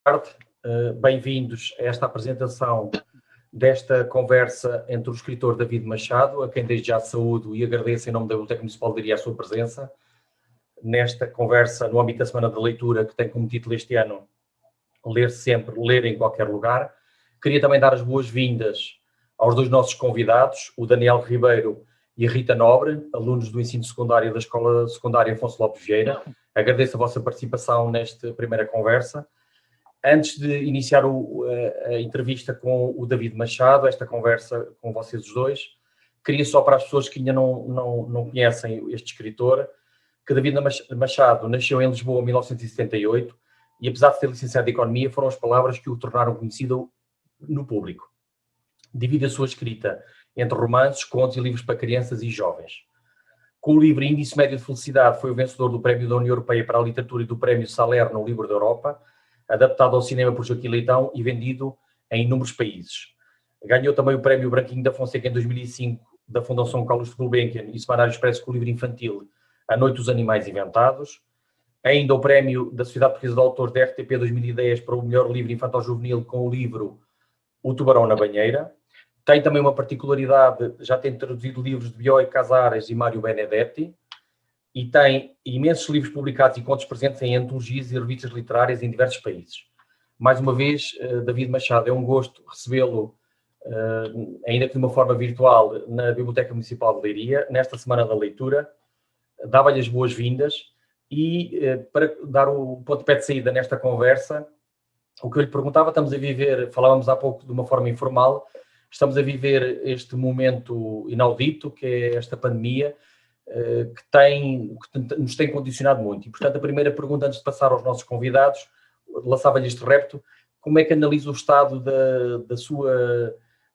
tarde. Bem-vindos a esta apresentação desta conversa entre o escritor David Machado, a quem desde já saúdo e agradeço em nome da Biblioteca Municipal de Leiria a sua presença nesta conversa no âmbito da Semana da Leitura, que tem como título este ano Ler Sempre, Ler em Qualquer Lugar. Queria também dar as boas-vindas aos dois nossos convidados, o Daniel Ribeiro e a Rita Nobre, alunos do ensino secundário da Escola Secundária Afonso Lopes Vieira. Agradeço a vossa participação nesta primeira conversa. Antes de iniciar a entrevista com o David Machado, esta conversa com vocês os dois, queria só para as pessoas que ainda não conhecem este escritor, que David Machado nasceu em Lisboa em 1978 e, apesar de ter licenciado em Economia, foram as palavras que o tornaram conhecido no público. Divide a sua escrita entre romances, contos e livros para crianças e jovens. Com o livro Índice Médio de Felicidade, foi o vencedor do Prémio da União Europeia para a Literatura e do Prémio Salerno no Livro da Europa, adaptado ao cinema por Joaquim Leitão e vendido em inúmeros países. Ganhou também o Prémio Branquinho da Fonseca em 2005 da Fundação Carlos Gulbenkian e Semanário Expresso com o livro infantil A Noite dos Animais Inventados. Ainda o Prémio da Sociedade Portuguesa de Autores da RTP 2010 para o melhor livro infantil-juvenil com o livro O Tubarão na Banheira. Tem também uma particularidade, já tem traduzido livros de Bioy Casares e Mário Benedetti, e tem imensos livros publicados e contos presentes em antologias e revistas literárias em diversos países. Mais uma vez, David Machado, é um gosto recebê-lo, ainda que de uma forma virtual, na Biblioteca Municipal de Leiria, nesta Semana da Leitura. Dava-lhe as boas-vindas e, para dar o pontapé de saída nesta conversa, o que eu lhe perguntava, estamos a viver, falávamos há pouco de uma forma informal, estamos a viver este momento inaudito, que é esta pandemia, que nos tem condicionado muito. E, portanto, a primeira pergunta, antes de passar aos nossos convidados, lançava-lhe este repto: como é que analisa o estado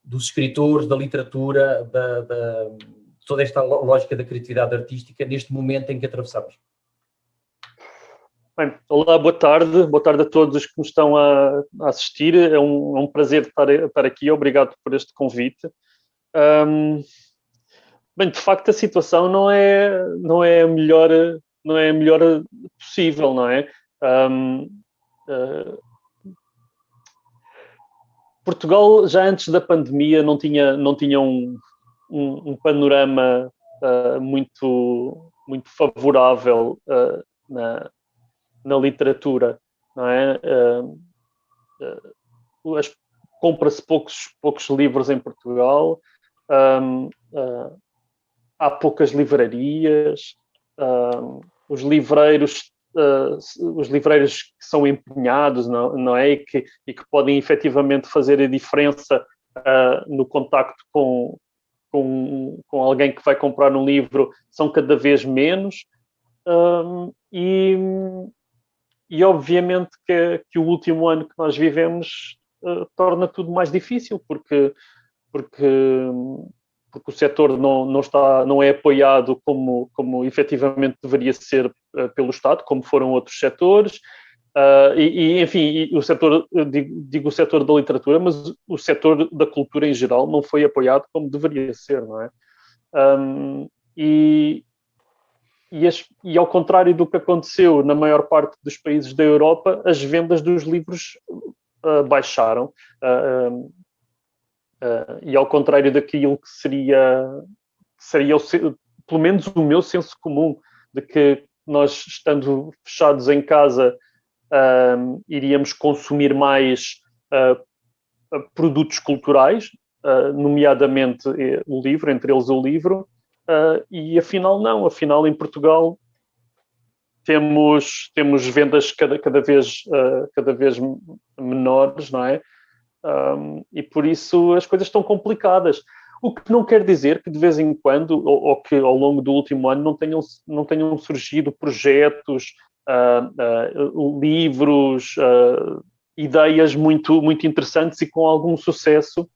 dos escritores, da literatura, toda esta lógica da criatividade artística neste momento em que atravessamos? Bem, olá, boa tarde a todos os que nos estão a assistir. É um prazer estar aqui, obrigado por este convite. Bem, de facto a situação não é a melhor possível, não é? Portugal já antes da pandemia não tinha um panorama muito favorável na literatura, não é? Compra-se poucos livros em Portugal. Há poucas livrarias, os livreiros que são empenhados, não é? E que podem efetivamente fazer a diferença no contacto com alguém que vai comprar um livro são cada vez menos, e obviamente que o último ano que nós vivemos torna tudo mais difícil, porque o setor não é apoiado como efetivamente deveria ser pelo Estado, como foram outros setores, enfim, o setor, digo o setor da literatura, mas o setor da cultura em geral não foi apoiado como deveria ser, não é? E ao contrário do que aconteceu na maior parte dos países da Europa, as vendas dos livros baixaram. E ao contrário daquilo que seria pelo menos o meu senso comum, de que nós, estando fechados em casa, iríamos consumir mais produtos culturais, nomeadamente o livro, entre eles o livro, e afinal não. Afinal, em Portugal temos vendas cada vez menores, não é? E por isso as coisas estão complicadas. O que não quer dizer que de vez em quando, ou que ao longo do último ano, não tenham surgido projetos, livros, ideias muito interessantes e com algum sucesso,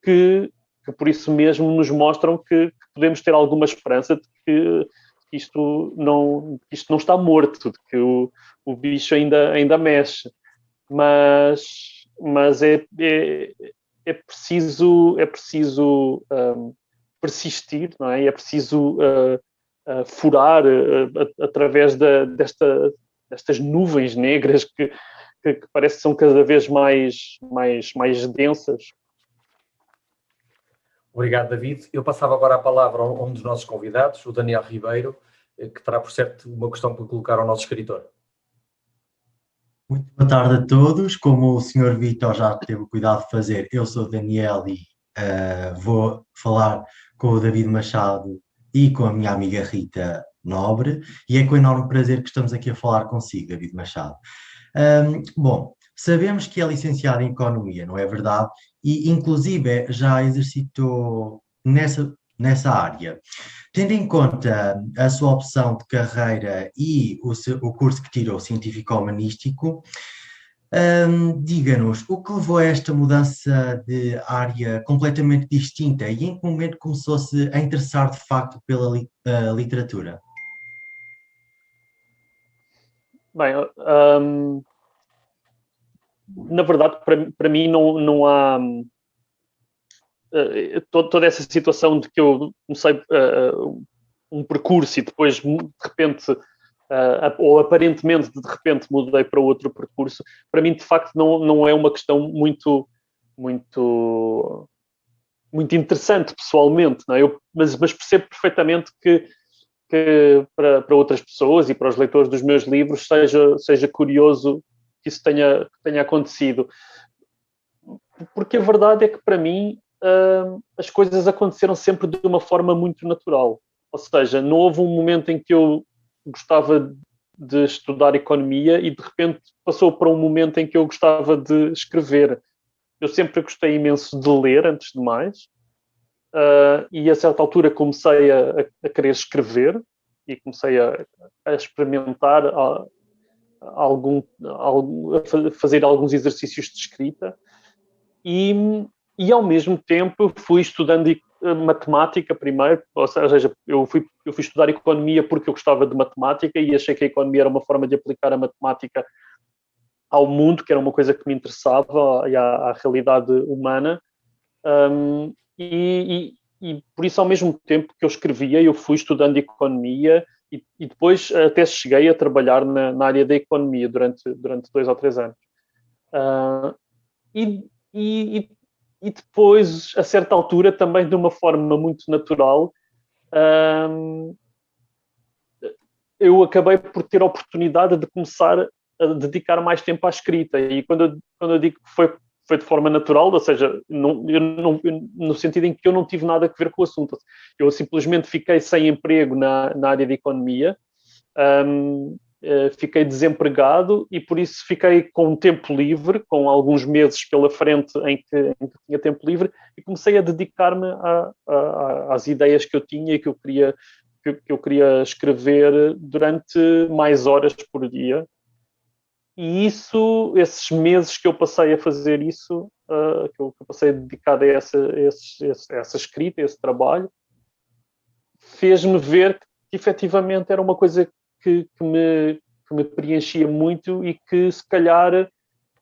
que por isso mesmo nos mostram que podemos ter alguma esperança de que isto não está morto, de que o bicho ainda mexe. Mas é preciso persistir, não é? É preciso furar através destas nuvens negras que parece que são cada vez mais densas. Obrigado, David. Eu passava agora a palavra a um dos nossos convidados, o Daniel Ribeiro, que terá, por certo, uma questão para colocar ao nosso escritor. Muito boa tarde a todos. Como o Sr. Vítor já teve o cuidado de fazer, eu sou o Daniel e vou falar com o David Machado e com a minha amiga Rita Nobre, e é com enorme prazer que estamos aqui a falar consigo, David Machado. Bom, sabemos que é licenciado em Economia, não é verdade? E, inclusive, já exercitou nessa área. Tendo em conta a sua opção de carreira e o curso que tirou, científico-humanístico, diga-nos, o que levou a esta mudança de área completamente distinta e em que momento começou-se a interessar de facto pela literatura? Bem, na verdade, para mim não há toda essa situação de que eu comecei um percurso e depois de repente ou aparentemente de repente mudei para outro percurso. Para mim, de facto, não é uma questão muito interessante pessoalmente, não é? Mas percebo perfeitamente que para outras pessoas e para os leitores dos meus livros seja curioso que isso tenha acontecido. Porque a verdade é que, para mim, as coisas aconteceram sempre de uma forma muito natural. Ou seja, não houve um momento em que eu gostava de estudar economia e, de repente, passou para um momento em que eu gostava de escrever. Eu sempre gostei imenso de ler, antes de mais, e a certa altura comecei a querer escrever e comecei a experimentar a fazer alguns exercícios de escrita e ao mesmo tempo fui estudando matemática primeiro, ou seja, eu fui estudar economia porque eu gostava de matemática e achei que a economia era uma forma de aplicar a matemática ao mundo, que era uma coisa que me interessava, e à realidade humana. E por isso, ao mesmo tempo que eu escrevia, eu fui estudando economia e depois até cheguei a trabalhar na área da economia durante 2 ou 3 anos. E depois, a certa altura, também de uma forma muito natural, eu acabei por ter a oportunidade de começar a dedicar mais tempo à escrita. E quando eu digo que foi de forma natural, ou seja, no sentido em que eu não tive nada a ver com o assunto. Eu simplesmente fiquei sem emprego na área de economia, fiquei desempregado e por isso fiquei com tempo livre, com alguns meses pela frente em que tinha tempo livre, e comecei a dedicar-me às ideias que eu tinha e que eu queria escrever durante mais horas por dia. E esses meses que eu passei a fazer isso, que eu passei a dedicar a essa escrita, a esse trabalho, fez-me ver que efetivamente era uma coisa que me preenchia muito e que se calhar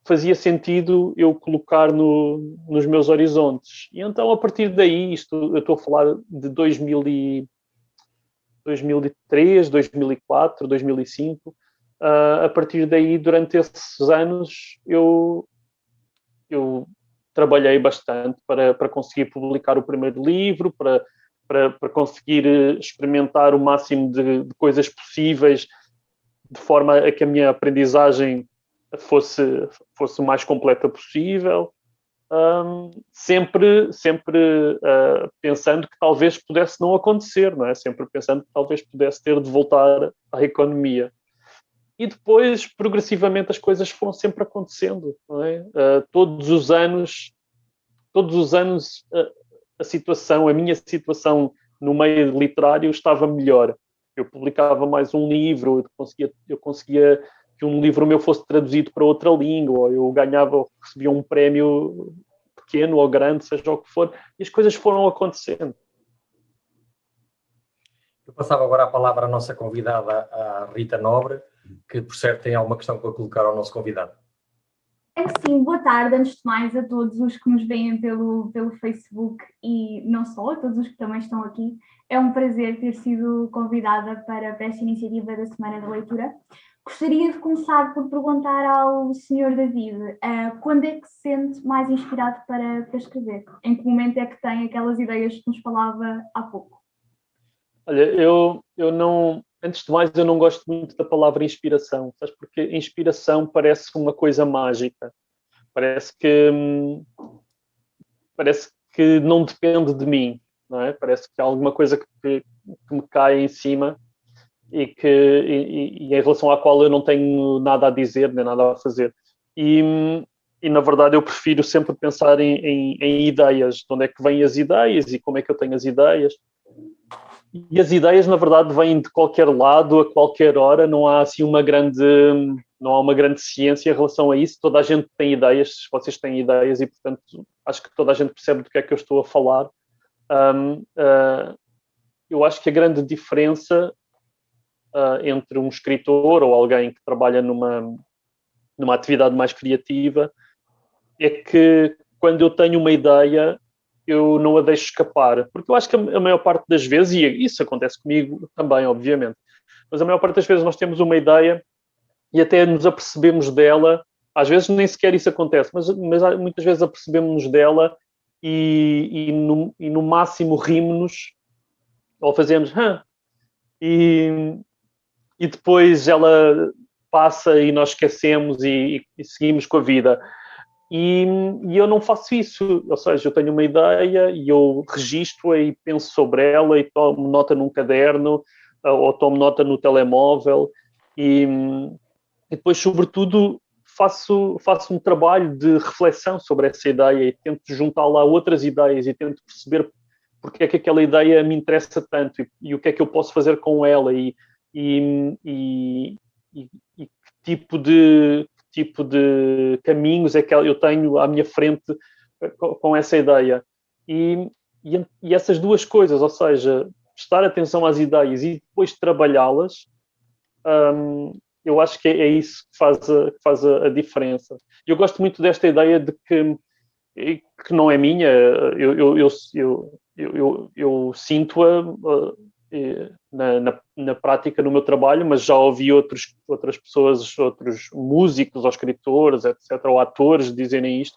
fazia sentido eu colocar nos meus horizontes. E então, a partir daí, eu estou a falar de 2003, 2004, 2005, a partir daí, durante esses anos, eu trabalhei bastante para conseguir publicar o primeiro livro, para conseguir experimentar o máximo de coisas possíveis, de forma a que a minha aprendizagem fosse o mais completa possível, sempre pensando que talvez pudesse não acontecer, não é? Sempre pensando que talvez pudesse ter de voltar à economia. E depois, progressivamente, as coisas foram sempre acontecendo, não é? Todos os anos, a minha situação no meio literário estava melhor. Eu publicava mais um livro, eu conseguia que um livro meu fosse traduzido para outra língua, eu recebia um prémio pequeno ou grande, seja o que for, e as coisas foram acontecendo. Eu passava agora a palavra à nossa convidada, a Rita Nobre, que, por certo, tem alguma questão para colocar ao nosso convidado. É que sim, boa tarde, antes de mais, a todos os que nos veem pelo Facebook e não só, a todos os que também estão aqui. É um prazer ter sido convidada para esta iniciativa da Semana da Leitura. Gostaria de começar por perguntar ao Sr. David, quando é que se sente mais inspirado para escrever? Em que momento é que tem aquelas ideias que nos falava há pouco? Olha, eu não, antes de mais, eu não gosto muito da palavra inspiração, sabes? Porque inspiração parece uma coisa mágica, parece que não depende de mim, não é? Parece que há alguma coisa que me cai em cima e em relação à qual eu não tenho nada a dizer, nem nada a fazer. E na verdade eu prefiro sempre pensar em ideias, de onde é que vêm as ideias e como é que eu tenho as ideias. E as ideias, na verdade, vêm de qualquer lado, a qualquer hora, não há assim não há uma grande ciência em relação a isso. Toda a gente tem ideias, vocês têm ideias e, portanto, acho que toda a gente percebe do que é que eu estou a falar. Eu acho que a grande diferença entre um escritor ou alguém que trabalha numa atividade mais criativa é que quando eu tenho uma ideia eu não a deixo escapar, porque eu acho que a maior parte das vezes, e isso acontece comigo também, obviamente, mas a maior parte das vezes nós temos uma ideia e até nos apercebemos dela, às vezes nem sequer isso acontece, mas muitas vezes apercebemos-nos dela e no máximo rimos-nos ou fazemos e depois ela passa e nós esquecemos e seguimos com a vida. E eu não faço isso, ou seja, eu tenho uma ideia e eu registro-a e penso sobre ela e tomo nota num caderno ou tomo nota no telemóvel e depois, sobretudo, faço um trabalho de reflexão sobre essa ideia e tento juntá-la a outras ideias e tento perceber porque é que aquela ideia me interessa tanto e o que é que eu posso fazer com ela e que tipo de caminhos é que eu tenho à minha frente com essa ideia. E essas duas coisas, ou seja, prestar atenção às ideias e depois trabalhá-las, eu acho que é isso que faz a diferença. Eu gosto muito desta ideia de que não é minha, eu sinto-a na prática, no meu trabalho, mas já ouvi outras pessoas, outros músicos ou escritores, etc., ou atores dizerem isto,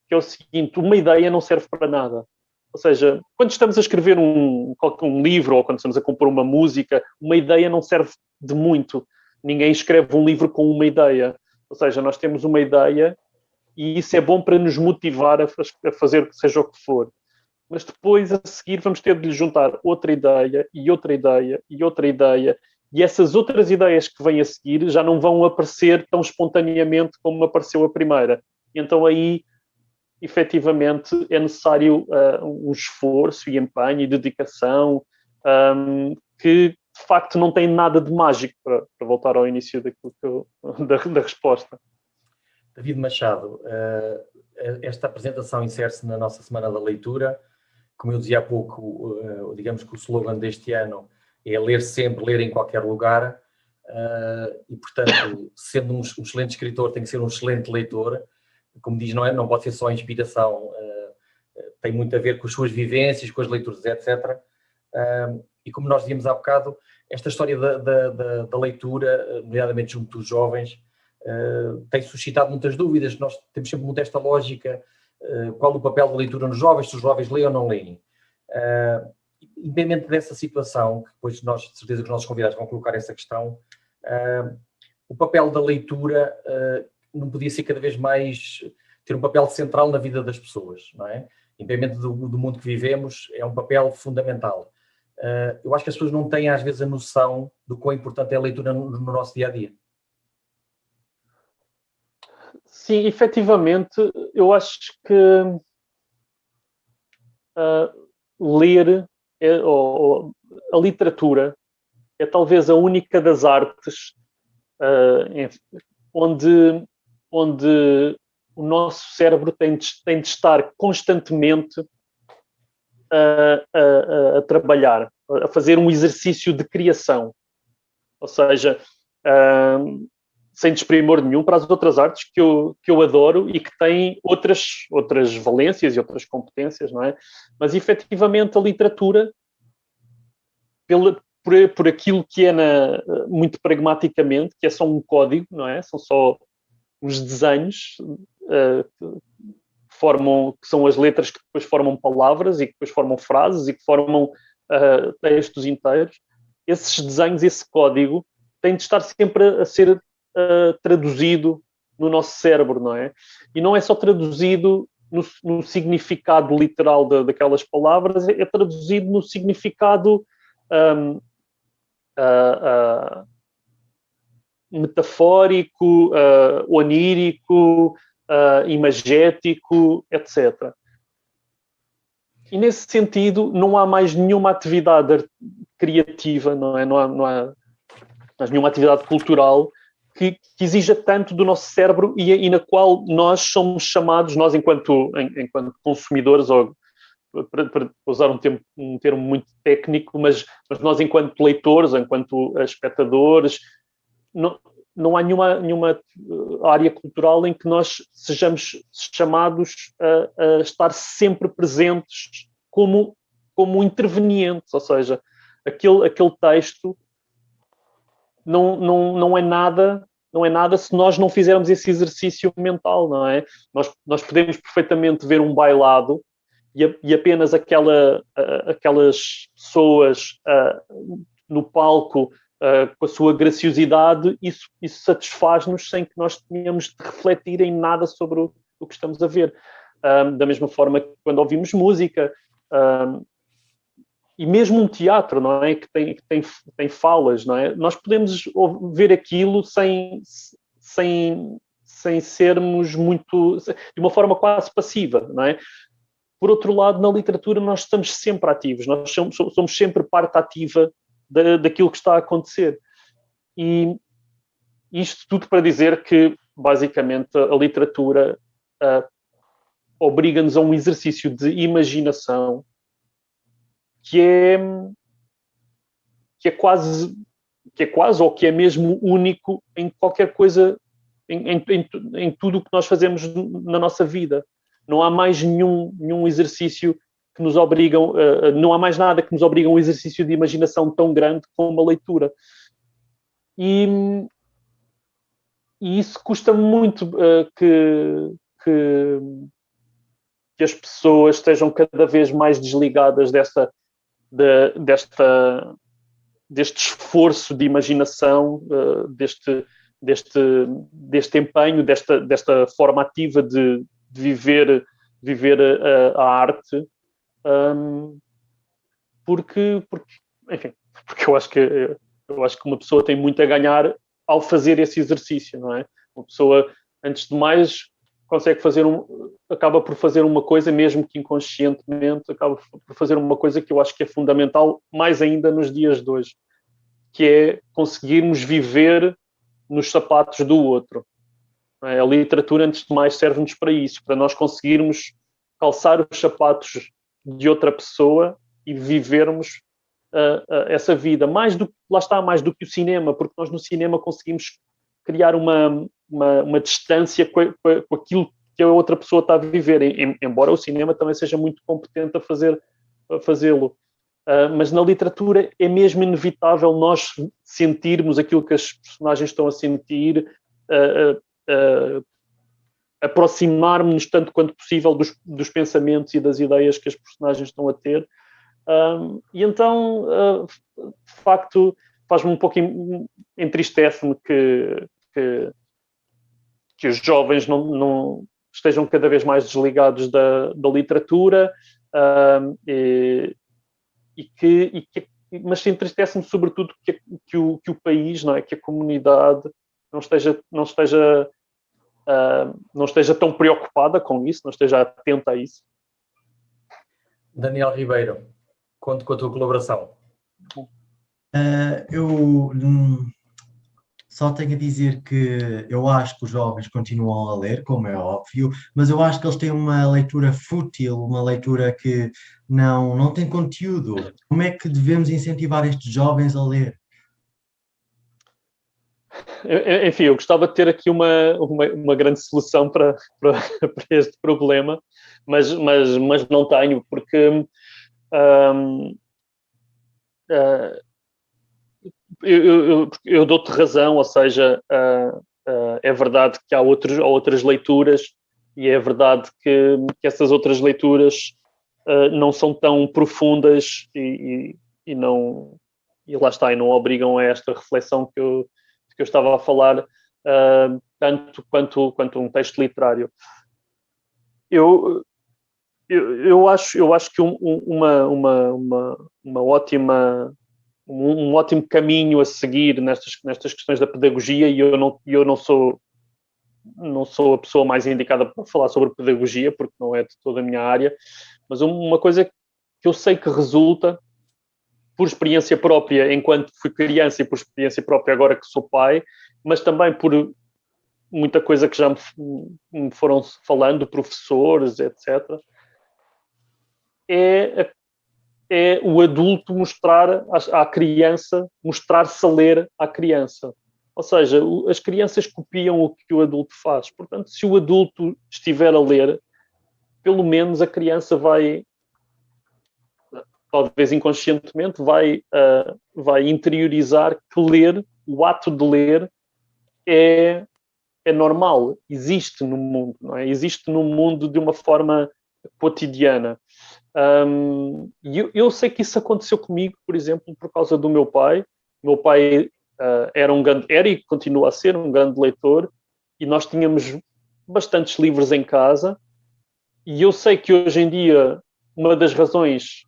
que é o seguinte: uma ideia não serve para nada. Ou seja, quando estamos a escrever um livro ou quando estamos a compor uma música, uma ideia não serve de muito. Ninguém escreve um livro com uma ideia. Ou seja, nós temos uma ideia e isso é bom para nos motivar a fazer seja o que for. Mas depois, a seguir, vamos ter de lhe juntar outra ideia e outra ideia e outra ideia. E essas outras ideias que vêm a seguir já não vão aparecer tão espontaneamente como apareceu a primeira. E então aí, efetivamente, é necessário um esforço e empenho e dedicação que, de facto, não tem nada de mágico, para voltar ao início da resposta. David Machado, esta apresentação insere-se na nossa Semana da Leitura. Como eu dizia há pouco, digamos que o slogan deste ano é ler sempre, ler em qualquer lugar, e, portanto, sendo um excelente escritor, tem que ser um excelente leitor. Como diz, não pode ser só inspiração, tem muito a ver com as suas vivências, com as leituras, etc. E como nós dizíamos há bocado, esta história da leitura, nomeadamente junto dos jovens, tem suscitado muitas dúvidas. Nós temos sempre muito esta lógica: qual o papel da leitura nos jovens, se os jovens leem ou não leem. Independente dessa situação, que depois nós, de certeza que os nossos convidados vão colocar essa questão, o papel da leitura não podia ser cada vez mais, ter um papel central na vida das pessoas, não é? Independente do mundo que vivemos, é um papel fundamental. Eu acho que as pessoas não têm às vezes a noção do quão importante é a leitura no nosso dia-a-dia. Sim, efetivamente, eu acho que ler ou a literatura é talvez a única das artes onde o nosso cérebro tem de estar constantemente a trabalhar, a fazer um exercício de criação. Ou seja, sem desprimor nenhum para as outras artes que eu adoro e que têm outras valências e outras competências, não é? Mas, efetivamente, a literatura, por aquilo que é muito pragmaticamente, que é só um código, não é? São só os desenhos que são as letras que depois formam palavras e que depois formam frases e que formam textos inteiros. Esses desenhos, esse código, tem de estar sempre a ser traduzido no nosso cérebro, não é? E não é só traduzido no significado literal daquelas palavras, é traduzido no significado metafórico, onírico, imagético, etc. E nesse sentido não há mais nenhuma atividade criativa, não é? Não há mais nenhuma atividade cultural que exija tanto do nosso cérebro e na qual nós somos chamados, nós enquanto consumidores, ou para usar um termo muito técnico, mas nós enquanto leitores, enquanto espectadores, não há nenhuma área cultural em que nós sejamos chamados a estar sempre presentes como intervenientes, ou seja, aquele texto não é nada se nós não fizermos esse exercício mental, não é? Nós podemos perfeitamente ver um bailado e apenas aquelas pessoas no palco com a sua graciosidade, isso satisfaz-nos sem que nós tenhamos de refletir em nada sobre o que estamos a ver. Da mesma forma que quando ouvimos música, e mesmo um teatro, não é? Que tem falas, não é? Nós podemos ver aquilo sem sermos muito... de uma forma quase passiva, não é? Por outro lado, na literatura nós estamos sempre ativos, nós somos sempre parte ativa daquilo que está a acontecer. E isto tudo para dizer que, basicamente, a literatura obriga-nos a um exercício de imaginação que é quase ou que é mesmo único em qualquer coisa, em tudo o que nós fazemos na nossa vida. Não há mais nenhum exercício que nos obrigam, não há mais nada que nos obriga a um exercício de imaginação tão grande como a leitura. E isso custa muito que as pessoas estejam cada vez mais desligadas deste esforço de imaginação, deste empenho, desta forma ativa de viver a arte, porque eu acho que uma pessoa tem muito a ganhar ao fazer esse exercício, não é? Uma pessoa, antes de mais, acaba por fazer uma coisa, mesmo que inconscientemente, acaba por fazer uma coisa que eu acho que é fundamental, mais ainda nos dias de hoje, que é conseguirmos viver nos sapatos do outro. A literatura, antes de mais, serve-nos para isso, para nós conseguirmos calçar os sapatos de outra pessoa e vivermos essa vida. Lá está, mais do que o cinema, porque nós no cinema conseguimos criar uma distância com aquilo que a outra pessoa está a viver, embora o cinema também seja muito competente a fazê-lo. Mas na literatura é mesmo inevitável nós sentirmos aquilo que as personagens estão a sentir, aproximar-nos tanto quanto possível dos pensamentos e das ideias que as personagens estão a ter. E então, de facto, faz-me um pouco entristece-me que os jovens não estejam cada vez mais desligados da literatura, mas entristece-me sobretudo que o país, não é, que a comunidade não esteja tão preocupada com isso, não esteja atenta a isso. Daniel Ribeiro, conto com a tua colaboração. Eu só tenho a dizer que eu acho que os jovens continuam a ler, como é óbvio, mas eu acho que eles têm uma leitura fútil, uma leitura que não tem conteúdo. Como é que devemos incentivar estes jovens a ler? Enfim, eu gostava de ter aqui uma grande solução para este problema, mas não tenho, porque eu dou-te razão, ou seja, é verdade que há outras leituras e é verdade que essas outras leituras não são tão profundas e não, e lá está, e não obrigam a esta reflexão que eu estava a falar, tanto quanto um texto literário. Eu acho que um ótimo caminho a seguir nestas questões da pedagogia, e eu não sou a pessoa mais indicada para falar sobre pedagogia, porque não é de toda a minha área, mas uma coisa que eu sei que resulta, por experiência própria, enquanto fui criança, e por experiência própria agora que sou pai, mas também por muita coisa que já me foram falando, professores, etc., é o adulto mostrar à criança, mostrar-se a ler à criança. Ou seja, as crianças copiam o que o adulto faz. Portanto, se o adulto estiver a ler, pelo menos a criança vai, talvez inconscientemente, vai interiorizar que ler, o ato de ler, é normal, existe no mundo, não é? Existe no mundo de uma forma cotidiana. E eu sei que isso aconteceu comigo, por exemplo, por causa do meu pai. O meu pai era e continua a ser um grande leitor, e nós tínhamos bastantes livros em casa, e eu sei que hoje em dia uma das razões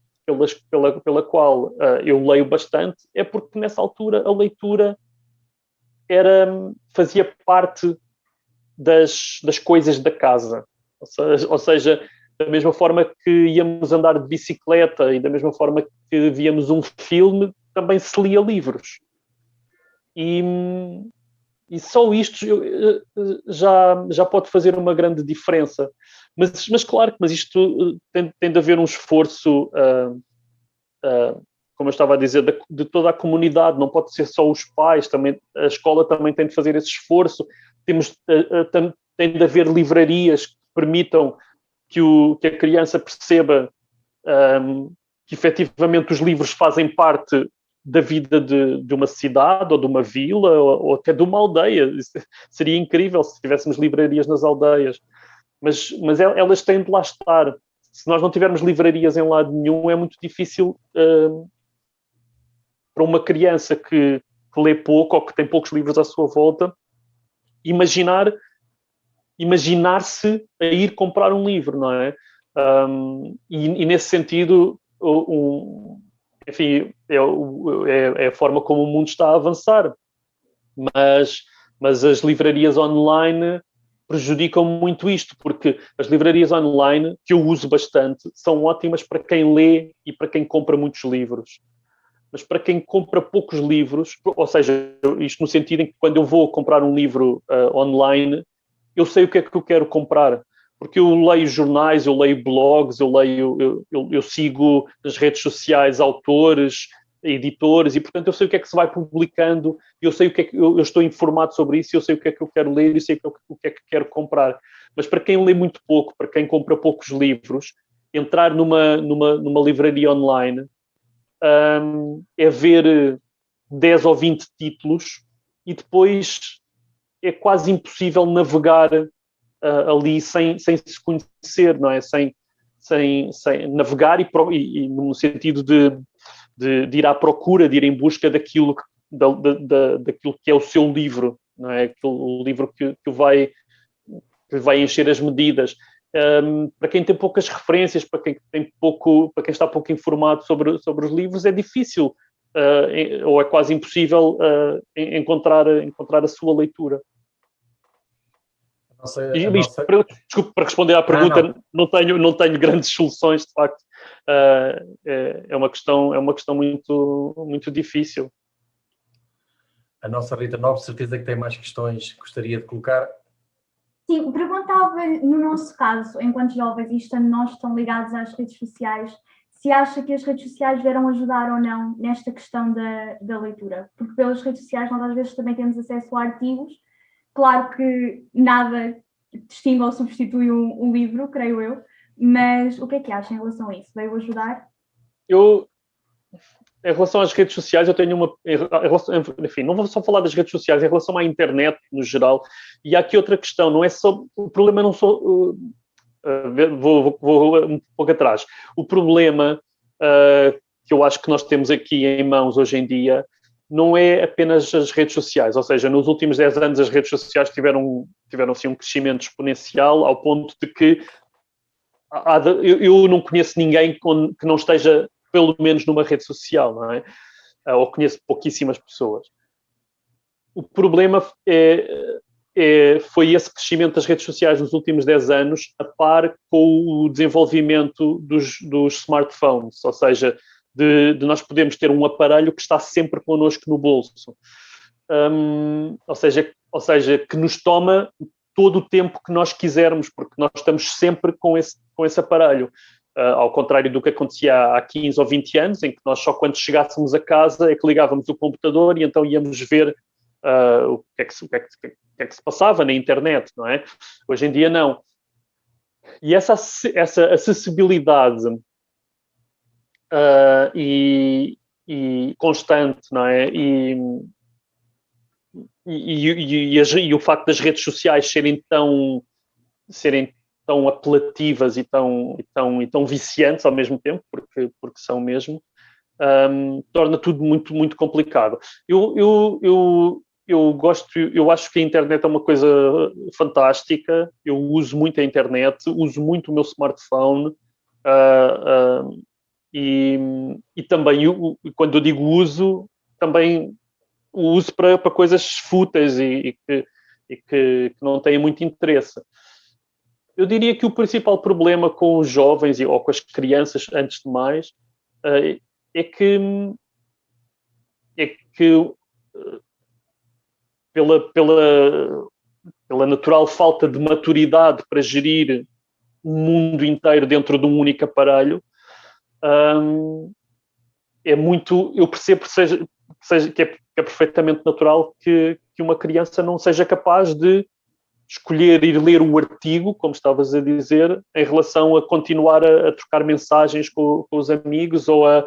pela qual eu leio bastante é porque nessa altura a leitura fazia parte das coisas da casa. Ou seja, da mesma forma que íamos andar de bicicleta e da mesma forma que víamos um filme, também se lia livros. E só isto já pode fazer uma grande diferença. Mas claro, isto tem de haver um esforço, como eu estava a dizer, de toda a comunidade, não pode ser só os pais, também, a escola também tem de fazer esse esforço. Tem de haver livrarias que permitam que a criança perceba que efetivamente os livros fazem parte da vida de uma cidade ou de uma vila ou até de uma aldeia. Isso seria incrível se tivéssemos livrarias nas aldeias, mas elas têm de lá estar. Se nós não tivermos livrarias em lado nenhum, é muito difícil para uma criança que lê pouco ou que tem poucos livros à sua volta imaginar-se a ir comprar um livro, não é? E nesse sentido, enfim, é a forma como o mundo está a avançar. Mas as livrarias online prejudicam muito isto, porque as livrarias online, que eu uso bastante, são ótimas para quem lê e para quem compra muitos livros. Mas para quem compra poucos livros, ou seja, isto no sentido em que quando eu vou comprar um livro online, eu sei o que é que eu quero comprar, porque eu leio jornais, eu leio blogs, eu sigo nas redes sociais autores, editores, e portanto eu sei o que é que se vai publicando, eu sei o que é que eu estou informado sobre isso, eu sei o que é que eu quero ler e sei o que é que quero comprar. Mas para quem lê muito pouco, para quem compra poucos livros, entrar numa livraria online é ver 10 ou 20 títulos e depois é quase impossível navegar ali sem se conhecer, não é? Sem navegar e no sentido de ir à procura, de ir em busca daquilo que é o seu livro, não é? O livro que vai encher as medidas. Para quem tem poucas referências, para quem está pouco informado sobre os livros, é difícil ou é quase impossível encontrar a sua leitura. Desculpe, para responder à pergunta, não tenho grandes soluções, de facto. É uma questão muito, muito difícil. A nossa Rita Nobre, certeza que tem mais questões que gostaria de colocar. Sim, perguntava, no nosso caso, enquanto jovens, e estando nós tão ligados às redes sociais, se acha que as redes sociais vieram ajudar ou não nesta questão da leitura. Porque pelas redes sociais nós às vezes também temos acesso a artigos. Claro que nada distingue ou substitui um livro, creio eu, mas o que é que acha em relação a isso? Veio ajudar? em relação às redes sociais, eu tenho enfim, não vou só falar das redes sociais, em relação à internet no geral, e há aqui outra questão, não é só, o problema não só, vou um pouco atrás, o problema que eu acho que nós temos aqui em mãos hoje em dia não é apenas as redes sociais, ou seja, nos últimos 10 anos as redes sociais tiveram assim, um crescimento exponencial ao ponto de que eu não conheço ninguém que não esteja pelo menos numa rede social, não é? Ou conheço pouquíssimas pessoas. O problema foi esse crescimento das redes sociais nos últimos 10 anos, a par com o desenvolvimento dos smartphones, ou seja, de nós podermos ter um aparelho que está sempre connosco no bolso. Ou seja, que nos toma todo o tempo que nós quisermos, porque nós estamos sempre com esse aparelho. Ao contrário do que acontecia há 15 ou 20 anos, em que nós só quando chegássemos a casa é que ligávamos o computador e então íamos ver o que é que se passava na internet, não é? Hoje em dia não. E essa acessibilidade e constante, não é? E o facto das redes sociais serem tão apelativas e tão viciantes ao mesmo tempo, porque são mesmo, torna tudo muito, muito complicado. Eu acho que a internet é uma coisa fantástica, eu uso muito a internet, uso muito o meu smartphone, e também, quando eu digo uso, também o uso para coisas fúteis e que não têm muito interesse. Eu diria que o principal problema com os jovens ou com as crianças, antes de mais, é que pela natural falta de maturidade para gerir o mundo inteiro dentro de um único aparelho, eu percebo que é perfeitamente natural que uma criança não seja capaz de escolher ir ler o artigo, como estavas a dizer, em relação a continuar a trocar mensagens com os amigos ou a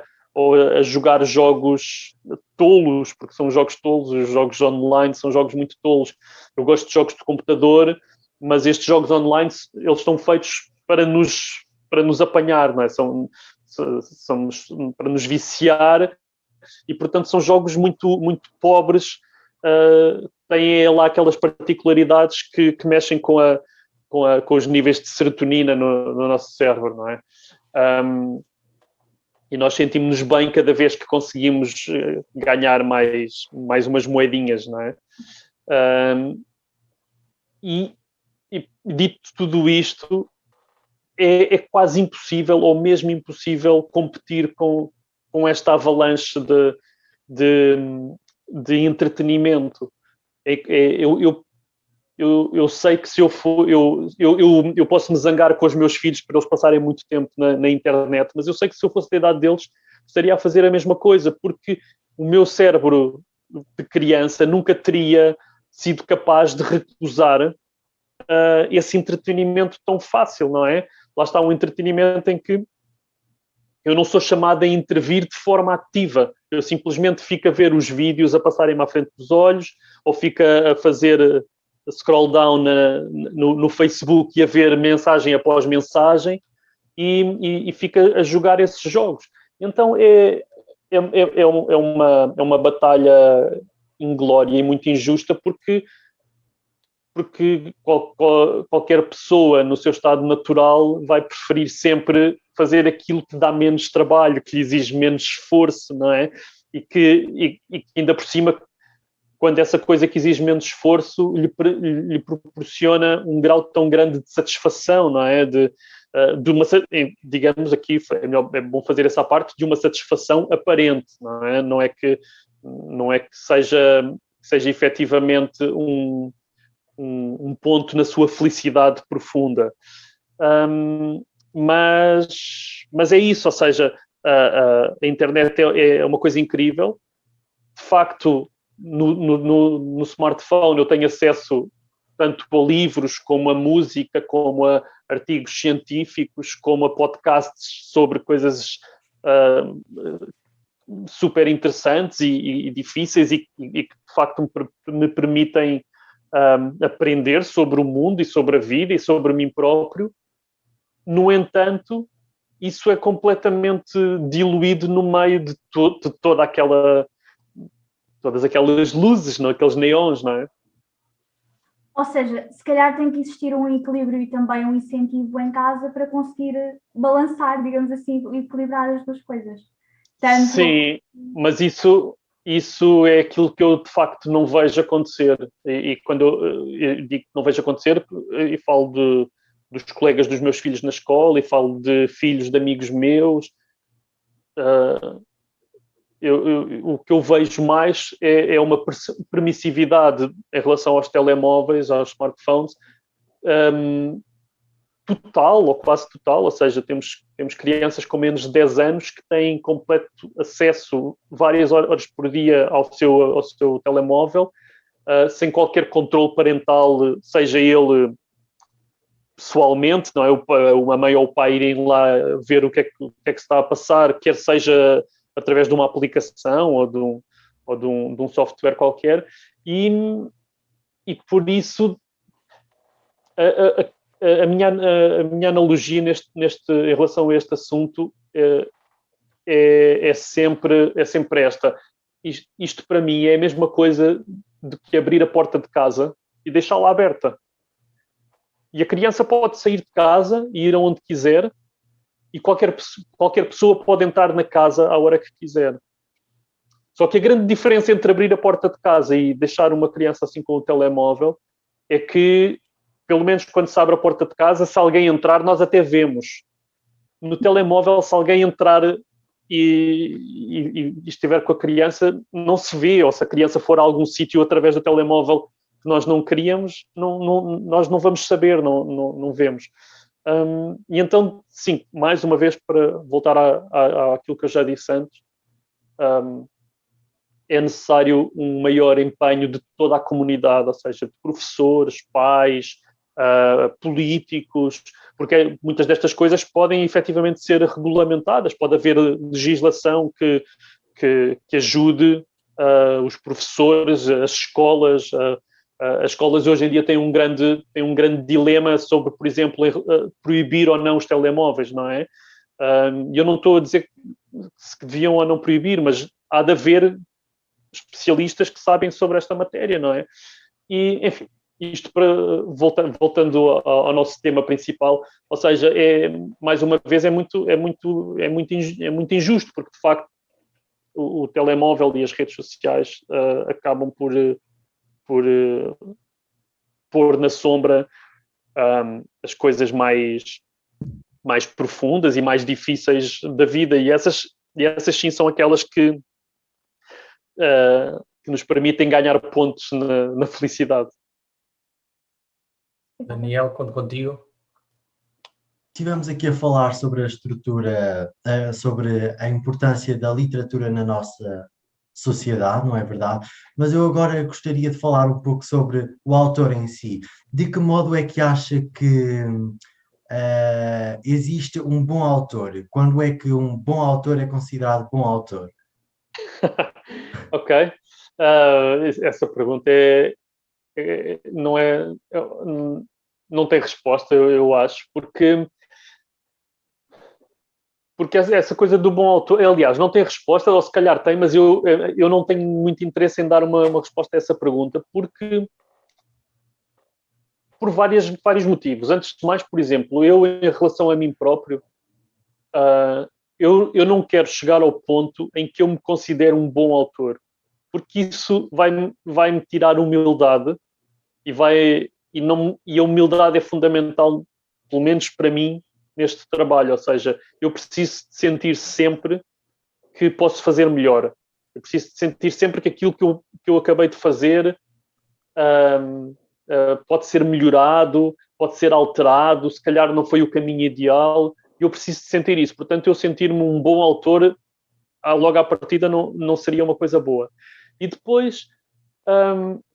jogar jogos tolos, porque são jogos tolos, os jogos online são jogos muito tolos. Eu gosto de jogos de computador, mas estes jogos online, eles estão feitos para nos apanhar, não é? São para nos viciar e, portanto, são jogos muito, muito pobres, têm lá aquelas particularidades que mexem com os níveis de serotonina no nosso cérebro, não é? E nós sentimos-nos bem cada vez que conseguimos ganhar mais umas moedinhas, não é? E dito tudo isto, é quase impossível, ou mesmo impossível, competir com esta avalanche de entretenimento. Eu sei que se eu for... Eu posso me zangar com os meus filhos para eles passarem muito tempo na internet, mas eu sei que se eu fosse da idade deles, estaria a fazer a mesma coisa, porque o meu cérebro de criança nunca teria sido capaz de recusar esse entretenimento tão fácil, não é? Lá está um entretenimento em que eu não sou chamado a intervir de forma ativa. Eu simplesmente fico a ver os vídeos a passarem-me à frente dos olhos, ou fico a fazer scroll down no Facebook e a ver mensagem após mensagem e fico a jogar esses jogos. Então é uma batalha inglória e muito injusta porque qualquer pessoa no seu estado natural vai preferir sempre fazer aquilo que dá menos trabalho, que lhe exige menos esforço, não é? E que ainda por cima, quando essa coisa que exige menos esforço lhe proporciona um grau tão grande de satisfação, não é? Digamos aqui, é bom fazer essa parte, de uma satisfação aparente, não é? Não é que seja efetivamente um ponto na sua felicidade profunda. Mas é isso, ou seja, a internet é uma coisa incrível. De facto, no smartphone eu tenho acesso tanto a livros, como a música, como a artigos científicos, como a podcasts sobre coisas super interessantes e difíceis e que de facto me permitem aprender sobre o mundo e sobre a vida e sobre mim próprio. No entanto, isso é completamente diluído no meio de todas aquelas luzes, não? Aqueles neons, não é? Ou seja, se calhar tem que existir um equilíbrio e também um incentivo em casa para conseguir balançar, digamos assim, equilibrar as duas coisas. Tanto... Sim, mas isso é aquilo que eu de facto não vejo acontecer. E quando eu digo que não vejo acontecer, eu falo dos colegas dos meus filhos na escola e falo de filhos de amigos meus. O que eu vejo mais é uma permissividade em relação aos telemóveis, aos smartphones, total ou quase total, ou seja, temos crianças com menos de 10 anos que têm completo acesso várias horas por dia ao seu telemóvel, sem qualquer controle parental, seja ele pessoalmente, não é? Uma mãe ou o pai irem lá ver o que é que se está a passar, quer seja através de uma aplicação ou de um software qualquer, e por isso a minha analogia em relação a este assunto é sempre esta. Isto para mim é a mesma coisa do que abrir a porta de casa e deixá-la aberta. E a criança pode sair de casa e ir aonde quiser, e qualquer pessoa pode entrar na casa à hora que quiser. Só que a grande diferença entre abrir a porta de casa e deixar uma criança assim com o telemóvel é que, pelo menos quando se abre a porta de casa, se alguém entrar, nós até vemos. No telemóvel, se alguém entrar e estiver com a criança, não se vê, ou se a criança for a algum sítio através do telemóvel que nós não queríamos, nós não vamos saber, não vemos. E então, sim, mais uma vez, para voltar àquilo que eu já disse antes, é necessário um maior empenho de toda a comunidade, ou seja, de professores, pais, políticos, porque muitas destas coisas podem efetivamente ser regulamentadas, pode haver legislação que ajude os professores, as escolas. As escolas hoje em dia têm um grande dilema sobre, por exemplo, proibir ou não os telemóveis, não é? Eu não estou a dizer se deviam ou não proibir, mas há de haver especialistas que sabem sobre esta matéria, não é? E, enfim, isto voltando ao nosso tema principal, ou seja, mais uma vez é muito injusto, porque de facto o telemóvel e as redes sociais acabam por pôr na sombra as coisas mais profundas e mais difíceis da vida, e essas sim são aquelas que nos permitem ganhar pontos na felicidade. Daniel, conto contigo. Estivemos aqui a falar sobre a estrutura, sobre a importância da literatura na nossa sociedade, não é verdade? Mas eu agora gostaria de falar um pouco sobre o autor em si. De que modo é que acha que existe um bom autor? Quando é que um bom autor é considerado bom autor? Ok. Essa pergunta não tem resposta, eu acho, porque essa coisa do bom autor, aliás, não tem resposta, ou se calhar tem, mas eu não tenho muito interesse em dar uma resposta a essa pergunta, porque por vários motivos. Antes de mais, por exemplo, eu em relação a mim próprio, eu não quero chegar ao ponto em que eu me considero um bom autor, porque isso vai-me tirar humildade e a humildade é fundamental, pelo menos para mim, neste trabalho. Ou seja, eu preciso de sentir sempre que posso fazer melhor. Eu preciso de sentir sempre que aquilo que eu acabei de fazer pode ser melhorado, pode ser alterado, se calhar não foi o caminho ideal. Eu preciso de sentir isso. Portanto, eu sentir-me um bom autor, logo à partida, não seria uma coisa boa. E depois,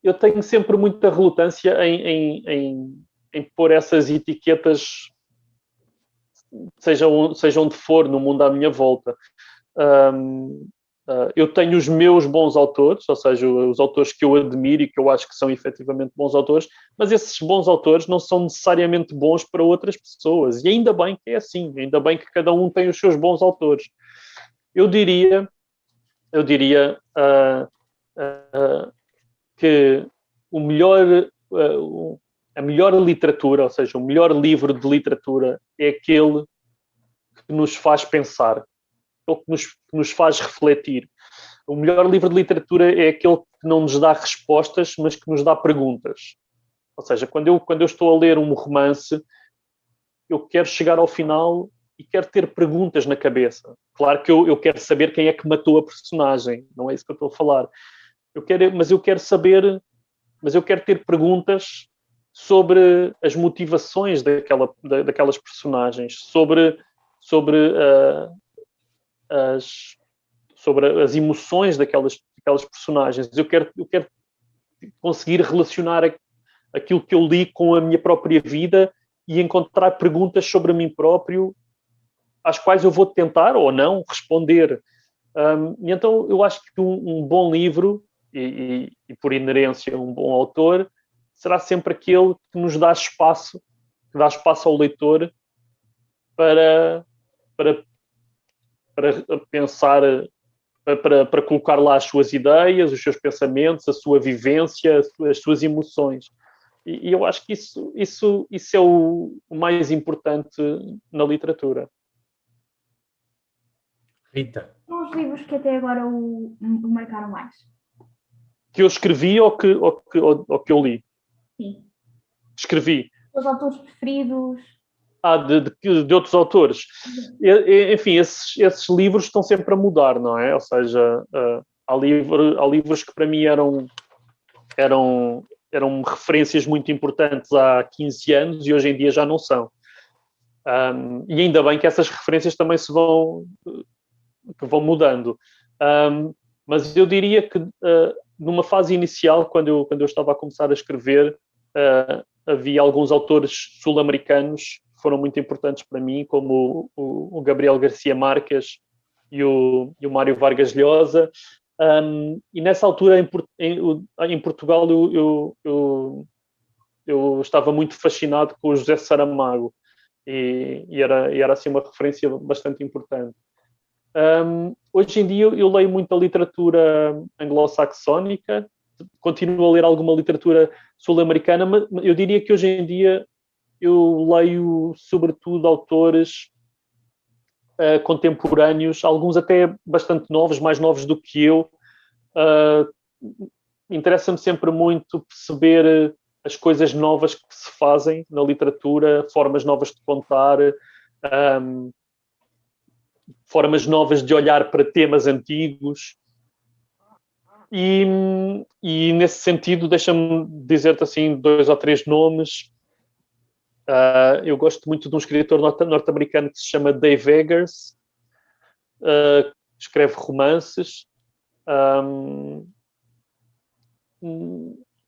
eu tenho sempre muita relutância em pôr essas etiquetas, seja onde for, no mundo à minha volta. eu tenho os meus bons autores, ou seja, os autores que eu admiro e que eu acho que são efetivamente bons autores, mas esses bons autores não são necessariamente bons para outras pessoas. E ainda bem que é assim, ainda bem que cada um tem os seus bons autores. Eu diria que a melhor literatura, ou seja, o melhor livro de literatura é aquele que nos faz pensar, aquele que nos faz refletir. O melhor livro de literatura é aquele que não nos dá respostas, mas que nos dá perguntas. Ou seja, quando eu estou a ler um romance, eu quero chegar ao final e quero ter perguntas na cabeça. Claro que eu quero saber quem é que matou a personagem, não é isso que eu estou a falar. Mas eu quero ter perguntas sobre as motivações daquelas personagens, sobre as emoções daquelas personagens. Eu quero conseguir relacionar aquilo que eu li com a minha própria vida e encontrar perguntas sobre mim próprio às quais eu vou tentar ou não responder. E então eu acho que um bom livro e por inerência um bom autor será sempre aquele que nos dá espaço, que dá espaço ao leitor para pensar, para colocar lá as suas ideias, os seus pensamentos, a sua vivência, as suas emoções. E eu acho que isso é o mais importante na literatura. Rita. São os livros que até agora o marcaram mais? Que eu escrevi ou que eu li? Sim. Escrevi. Os autores preferidos? De outros autores. Enfim, esses livros estão sempre a mudar, não é? Ou seja, há livros que para mim eram referências muito importantes há 15 anos e hoje em dia já não são. E ainda bem que essas referências também que vão mudando. Mas eu diria que numa fase inicial, quando eu estava a começar a escrever, havia alguns autores sul-americanos que foram muito importantes para mim, como o Gabriel Garcia Marques e o Mário Vargas Llosa. E nessa altura, em Portugal, eu estava muito fascinado com o José Saramago e era assim uma referência bastante importante. Hoje em dia eu leio muita literatura anglo-saxónica, continuo a ler alguma literatura sul-americana, mas eu diria que hoje em dia eu leio sobretudo autores contemporâneos, alguns até bastante novos, mais novos do que eu. Interessa-me sempre muito perceber as coisas novas que se fazem na literatura, formas novas de contar, formas novas de olhar para temas antigos. E nesse sentido, deixa-me dizer-te assim 2 ou 3 nomes. Eu gosto muito de um escritor norte-americano que se chama Dave Eggers, que escreve romances.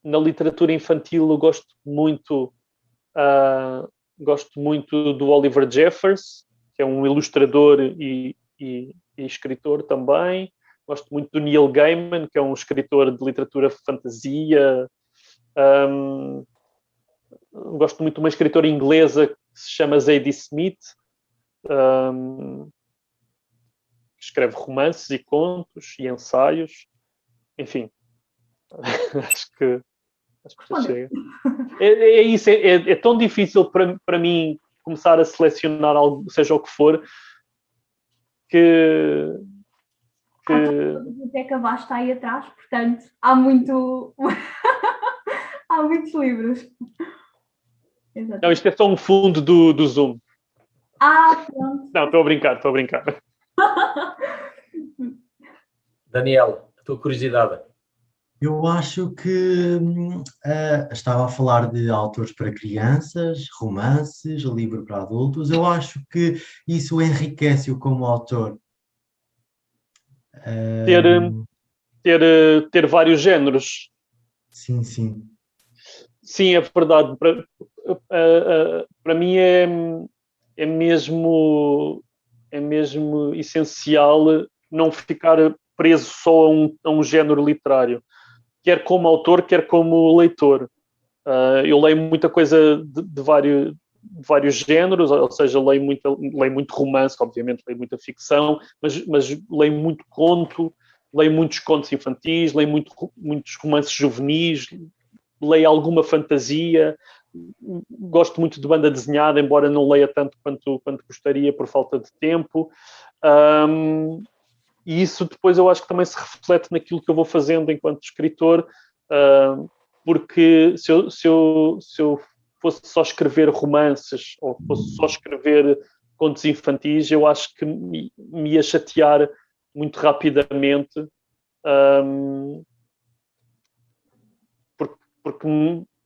Na literatura infantil eu gosto muito do Oliver Jeffers, que é um ilustrador e escritor também. Gosto muito do Neil Gaiman, que é um escritor de literatura fantasia. Gosto muito de uma escritora inglesa que se chama Zadie Smith, que escreve romances e contos e ensaios. Enfim, acho que já chega. É isso, é tão difícil para mim começar a selecionar algo, seja o que for, que A biblioteca vasta está aí atrás, portanto, há muito... há muitos livros. Exato. Não, isto é só um fundo do Zoom. Pronto. Não, estou a brincar. Daniel, a tua curiosidade. Eu acho que estava a falar de autores para crianças, romances, livro para adultos. Eu acho que isso enriquece-o como autor. Ter vários géneros. Sim, sim. Sim, é verdade. Para mim é mesmo essencial não ficar preso só a um género literário, quer como autor, quer como leitor. Eu leio muita coisa de vários géneros, ou seja, leio muito romance, obviamente leio muita ficção, mas leio muito conto, leio muitos contos infantis, leio muitos romances juvenis, leio alguma fantasia, gosto muito de banda desenhada, embora não leia tanto quanto gostaria por falta de tempo. E isso depois eu acho que também se reflete naquilo que eu vou fazendo enquanto escritor, porque se eu fosse só escrever romances ou fosse só escrever contos infantis, eu acho que me ia chatear muito rapidamente, porque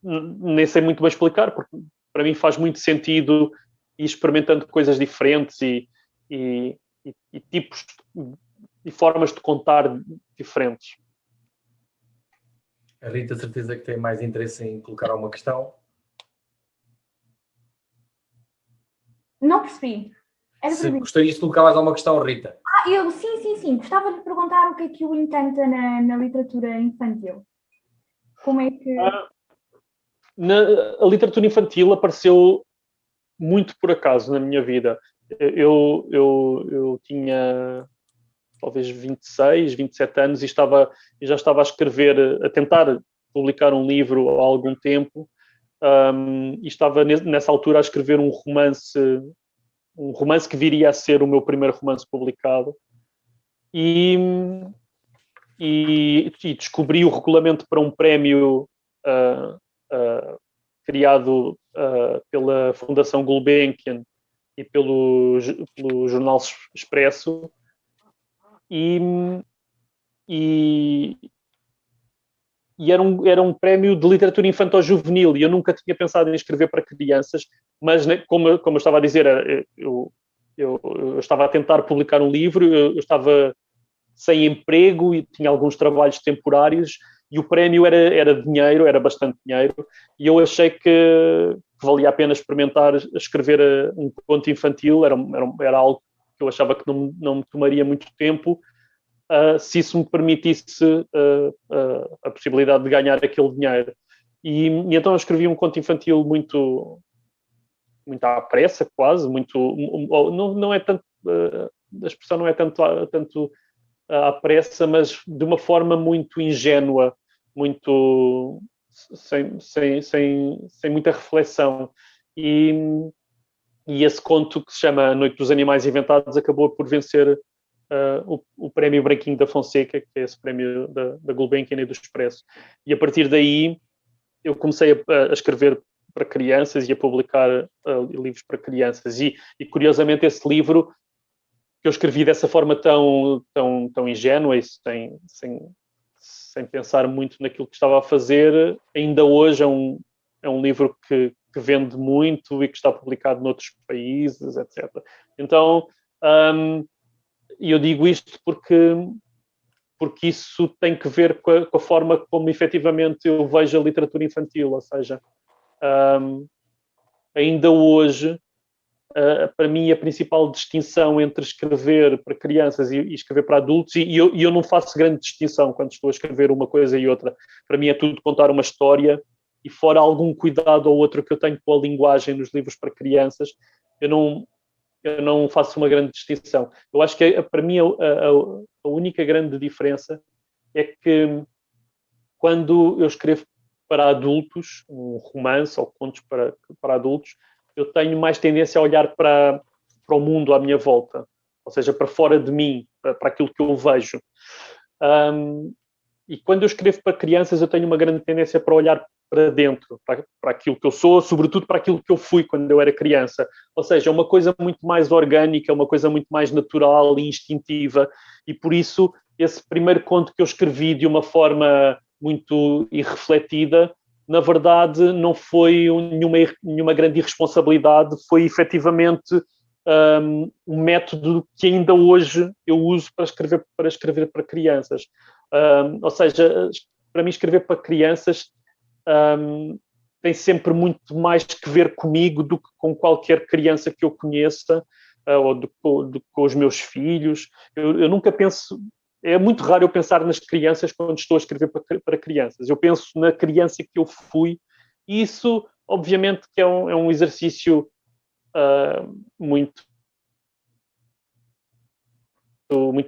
nem sei muito bem explicar, porque para mim faz muito sentido ir experimentando coisas diferentes e tipos e formas de contar diferentes. A Rita, certeza que tem mais interesse em colocar alguma questão? Não percebi. Se gostarias de colocar mais alguma questão, Rita? Sim. Gostava de perguntar o que é que o encanta na literatura infantil. Como é que... A literatura infantil apareceu muito por acaso na minha vida. Eu tinha talvez 26, 27 anos e já estava a escrever, a tentar publicar um livro há algum tempo, e estava nessa altura a escrever um romance que viria a ser o meu primeiro romance publicado, e descobri o regulamento para um prémio criado pela Fundação Gulbenkian e pelo Jornal Expresso, e era um prémio de literatura infantil-juvenil, e eu nunca tinha pensado em escrever para crianças, mas como eu estava a dizer, eu estava a tentar publicar um livro, eu estava sem emprego e tinha alguns trabalhos temporários, e o prémio era dinheiro, era bastante dinheiro, e eu achei que valia a pena experimentar escrever um conto infantil, era algo que eu achava que não me tomaria muito tempo, se isso me permitisse a possibilidade de ganhar aquele dinheiro. E então eu escrevi um conto infantil muito à pressa, quase, não é tanto, a expressão não é tanto à pressa, mas de uma forma muito ingênua, muito sem muita reflexão. E esse conto, que se chama A Noite dos Animais Inventados, acabou por vencer o prémio Branquinho da Fonseca, que é esse prémio da Gulbenkian e do Expresso. E a partir daí eu comecei a escrever para crianças e a publicar livros para crianças. E curiosamente esse livro que eu escrevi dessa forma tão ingênua e sem pensar muito naquilo que estava a fazer, ainda hoje é um livro que vende muito e que está publicado noutros países, etc. Então, eu digo isto porque isso tem que ver com a forma como efetivamente eu vejo a literatura infantil, ou seja, ainda hoje, para mim a principal distinção entre escrever para crianças e escrever para adultos, e eu não faço grande distinção quando estou a escrever uma coisa e outra, para mim é tudo contar uma história, e fora algum cuidado ou outro que eu tenho com a linguagem nos livros para crianças, eu não faço uma grande distinção. Eu acho que para mim a única grande diferença é que quando eu escrevo para adultos, um romance ou contos para adultos, eu tenho mais tendência a olhar para o mundo à minha volta, ou seja, para fora de mim, para aquilo que eu vejo. E quando eu escrevo para crianças, eu tenho uma grande tendência para olhar para dentro, para aquilo que eu sou, sobretudo para aquilo que eu fui quando eu era criança. Ou seja, é uma coisa muito mais orgânica, é uma coisa muito mais natural e instintiva, e por isso esse primeiro conto que eu escrevi de uma forma muito irrefletida, na verdade não foi nenhuma grande irresponsabilidade, foi efetivamente um método que ainda hoje eu uso para escrever para crianças. Ou seja, para mim escrever para crianças tem sempre muito mais que ver comigo do que com qualquer criança que eu conheça, ou com os meus filhos. Eu nunca penso é muito raro eu pensar nas crianças quando estou a escrever para crianças. Eu penso na criança que eu fui, e isso, obviamente, que é um exercício muito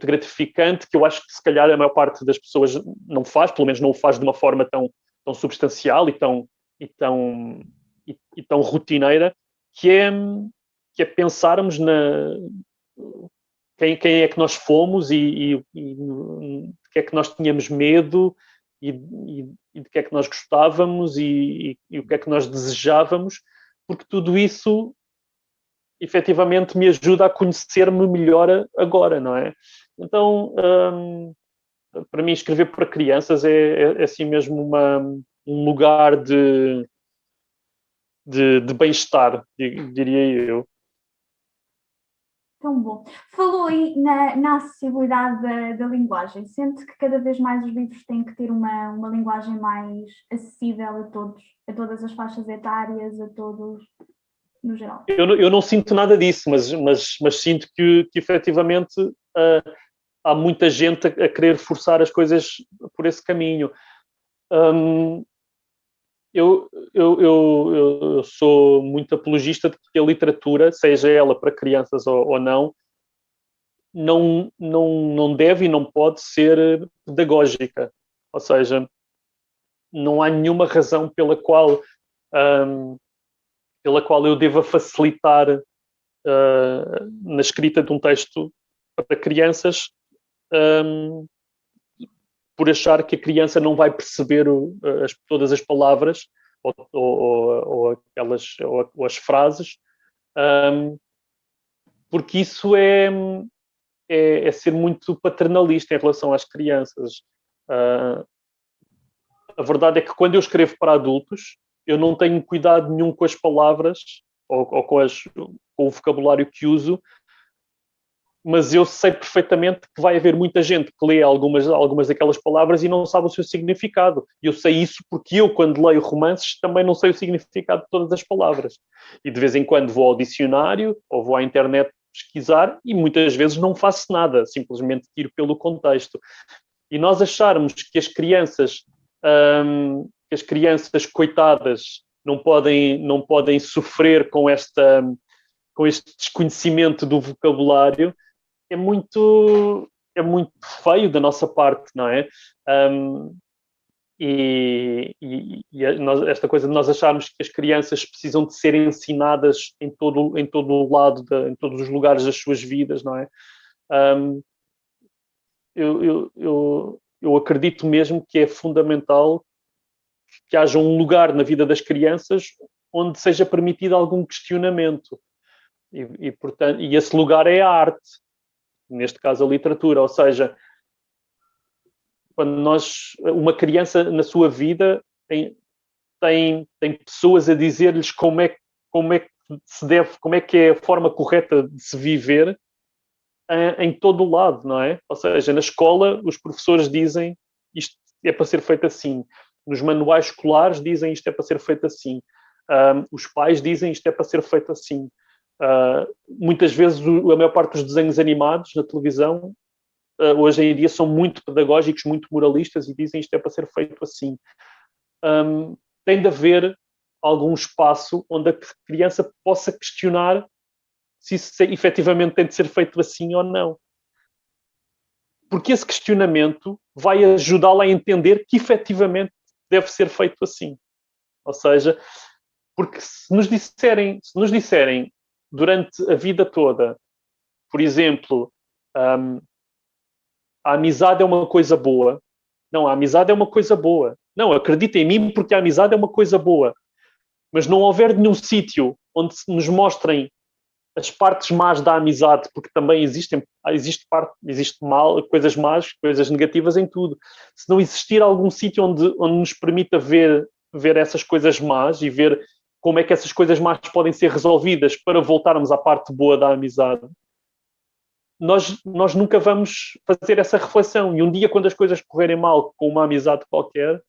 gratificante, que eu acho que se calhar a maior parte das pessoas não faz, pelo menos não o faz de uma forma tão substancial e tão rotineira, que é pensarmos quem é que nós fomos e de que é que nós tínhamos medo e de que é que nós gostávamos e o que é que nós desejávamos, porque tudo isso efetivamente me ajuda a conhecer-me melhor agora, não é? Então, para mim, escrever para crianças é assim mesmo um lugar de bem-estar, diria eu. Tão bom. Falou aí na acessibilidade da linguagem. Sente que cada vez mais os livros têm que ter uma linguagem mais acessível a todas as faixas etárias, a todos, no geral? Eu não sinto nada disso, mas sinto que efetivamente há muita gente a querer forçar as coisas por esse caminho. Eu sou muito apologista de que a literatura, seja ela para crianças ou não deve e não pode ser pedagógica. Ou seja, não há nenhuma razão pela qual eu deva facilitar na escrita de um texto para crianças por achar que a criança não vai perceber todas as palavras ou as frases, porque isso é ser muito paternalista em relação às crianças. A verdade é que quando eu escrevo para adultos, eu não tenho cuidado nenhum com as palavras ou com o vocabulário que uso, mas eu sei perfeitamente que vai haver muita gente que lê algumas daquelas palavras e não sabe o seu significado. E eu sei isso porque eu, quando leio romances, também não sei o significado de todas as palavras. E de vez em quando vou ao dicionário ou vou à internet pesquisar e muitas vezes não faço nada, simplesmente tiro pelo contexto. E nós acharmos que as crianças coitadas não podem sofrer com este desconhecimento do vocabulário, é muito feio da nossa parte, não é? Esta coisa de nós acharmos que as crianças precisam de ser ensinadas em todo o lado, em todos os lugares das suas vidas, não é? Eu acredito mesmo que é fundamental que haja um lugar na vida das crianças onde seja permitido algum questionamento. Portanto, esse lugar é a arte, neste caso a literatura, ou seja, quando uma criança na sua vida tem pessoas a dizer-lhes como é que é a forma correta de se viver em todo o lado, não é? Ou seja, na escola os professores dizem isto é para ser feito assim, nos manuais escolares dizem isto é para ser feito assim, os pais dizem isto é para ser feito assim. Muitas vezes a maior parte dos desenhos animados na televisão hoje em dia são muito pedagógicos, muito moralistas e dizem isto é para ser feito assim. Tem de haver algum espaço onde a criança possa questionar se isso efetivamente tem de ser feito assim ou não. Porque esse questionamento vai ajudá-la a entender que efetivamente deve ser feito assim. Ou seja, porque se nos disserem durante a vida toda, por exemplo, a amizade é uma coisa boa. Não, a amizade é uma coisa boa. Não, acredita em mim porque a amizade é uma coisa boa. Mas não houver nenhum sítio onde nos mostrem as partes más da amizade, porque também existe mal, coisas más, coisas negativas em tudo. Se não existir algum sítio onde nos permita ver essas coisas más e ver como é que essas coisas más podem ser resolvidas para voltarmos à parte boa da amizade, nós nunca vamos fazer essa reflexão. E um dia, quando as coisas correrem mal com uma amizade qualquer,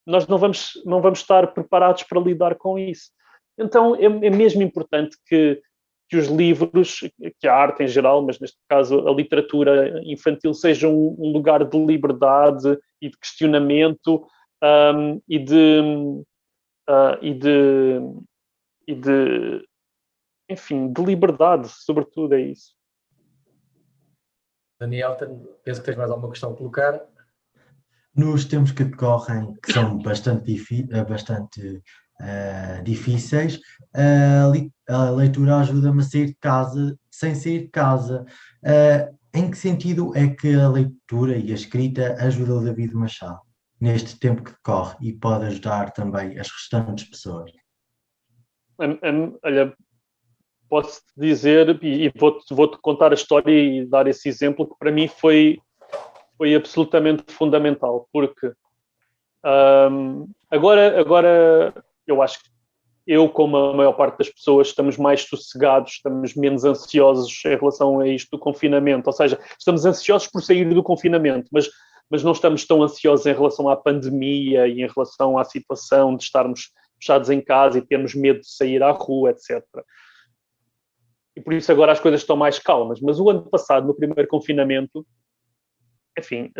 nós não vamos estar preparados para lidar com isso. Então, é mesmo importante que que os livros, que a arte em geral, mas neste caso a literatura infantil, seja um lugar de liberdade e de questionamento e de, enfim, de liberdade, sobretudo é isso. Daniel, penso que tens mais alguma questão a colocar. Nos tempos que decorrem, que são bastante difíceis, a leitura ajuda-me a sair de casa sem sair de casa. Em que sentido é que a leitura e a escrita ajudam o David Machado neste tempo que decorre e pode ajudar também as restantes pessoas? Olha, posso dizer, e vou-te contar a história e dar esse exemplo, que para mim foi absolutamente fundamental, porque agora eu acho que eu, como a maior parte das pessoas, estamos mais sossegados, estamos menos ansiosos em relação a isto do confinamento, ou seja, estamos ansiosos por sair do confinamento, mas não estamos tão ansiosos em relação à pandemia e em relação à situação de estarmos fechados em casa e termos medo de sair à rua, etc. E por isso agora as coisas estão mais calmas. Mas o ano passado, no primeiro confinamento, enfim,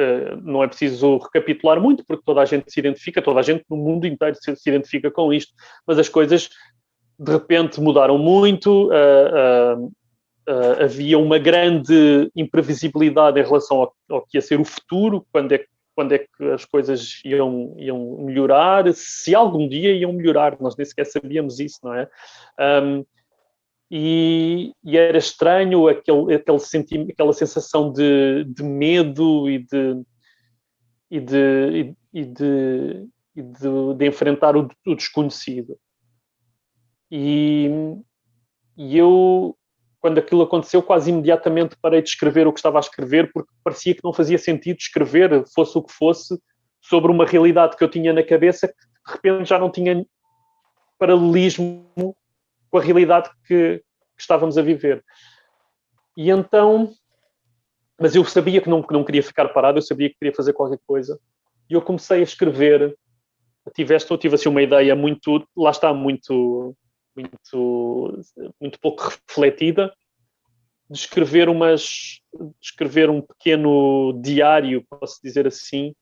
não é preciso recapitular muito, porque toda a gente se identifica, toda a gente no mundo inteiro se identifica com isto, mas as coisas de repente mudaram muito, havia uma grande imprevisibilidade em relação ao que ia ser o futuro, quando é que as coisas iam melhorar, se algum dia iam melhorar, nós nem sequer sabíamos isso, não é? E era estranho aquele sentimento, aquela sensação de medo e de enfrentar o desconhecido. E eu, quando aquilo aconteceu, quase imediatamente parei de escrever o que estava a escrever, porque parecia que não fazia sentido escrever, fosse o que fosse, sobre uma realidade que eu tinha na cabeça que de repente já não tinha paralelismo com a realidade que estávamos a viver. E então, mas eu sabia que não queria ficar parado, eu sabia que queria fazer qualquer coisa. E eu comecei a escrever, tive assim uma ideia muito pouco refletida, de escrever um pequeno diário, posso dizer assim,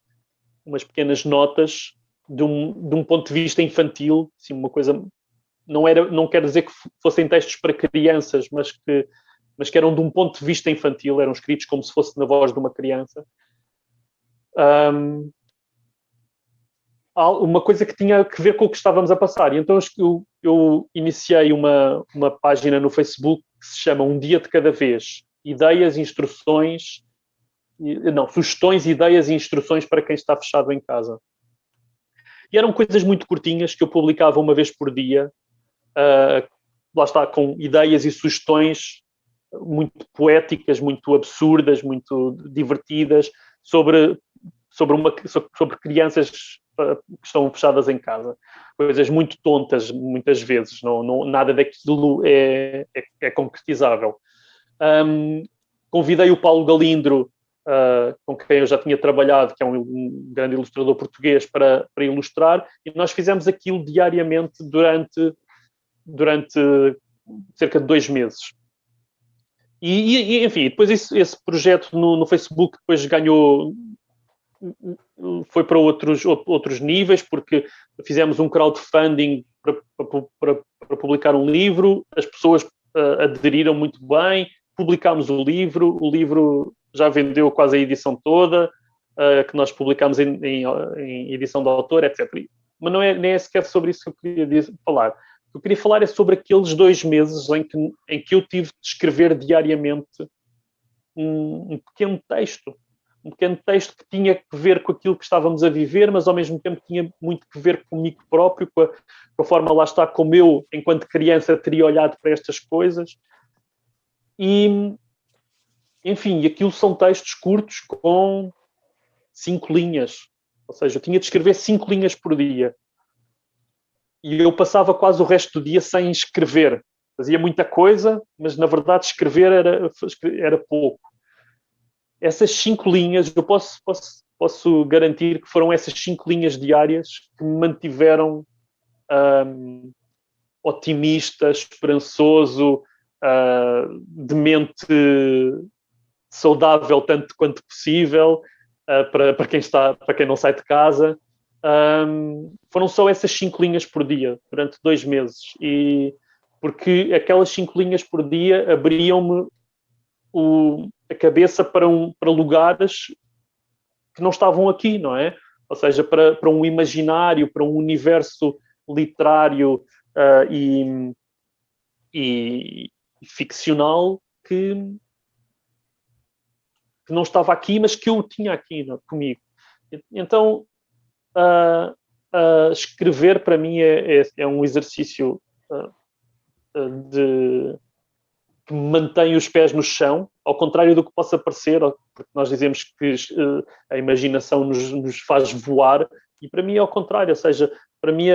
umas pequenas notas de um ponto de vista infantil, assim, uma coisa. Não quero dizer que fossem textos para crianças, mas que eram de um ponto de vista infantil, eram escritos como se fosse na voz de uma criança. Uma coisa que tinha a ver com o que estávamos a passar. E então eu iniciei uma página no Facebook que se chama Um Dia de Cada Vez. Sugestões, ideias e instruções para quem está fechado em casa. E eram coisas muito curtinhas que eu publicava uma vez por dia, lá está, com ideias e sugestões muito poéticas, muito absurdas, muito divertidas, sobre crianças que estão fechadas em casa. Coisas muito tontas, muitas vezes. Nada daquilo é concretizável. Convidei o Paulo Galindro, com quem eu já tinha trabalhado, que é um grande ilustrador português, para ilustrar, e nós fizemos aquilo diariamente durante cerca de 2 meses. E enfim, depois esse projeto no Facebook depois foi para outros níveis, porque fizemos um crowdfunding para publicar um livro, as pessoas aderiram muito bem, publicámos o livro já vendeu quase a edição toda, que nós publicámos em edição do autor, etc. Mas nem é sequer sobre isso que eu queria falar. O que eu queria falar é sobre aqueles 2 meses em que eu tive de escrever diariamente um pequeno texto que tinha que ver com aquilo que estávamos a viver, mas ao mesmo tempo tinha muito que ver comigo próprio, com a forma, lá está, como eu, enquanto criança, teria olhado para estas coisas. E, enfim, aquilo são textos curtos com 5 linhas. Ou seja, eu tinha de escrever 5 linhas por dia. E eu passava quase o resto do dia sem escrever. Fazia muita coisa, mas na verdade escrever era pouco. Essas 5 linhas, eu posso garantir que foram essas 5 linhas diárias que me mantiveram otimista, esperançoso, de mente saudável tanto quanto possível, para quem não sai de casa. Foram só essas 5 linhas por dia, durante 2 meses. E porque aquelas 5 linhas por dia abriam-me a cabeça para lugares que não estavam aqui, não é? Ou seja, para um imaginário, para um universo literário e ficcional que não estava aqui, mas que eu tinha aqui, não, comigo. Então, escrever para mim é um exercício que mantém os pés no chão, ao contrário do que possa parecer, porque nós dizemos que a imaginação nos faz voar, e para mim é ao contrário, ou seja, para mim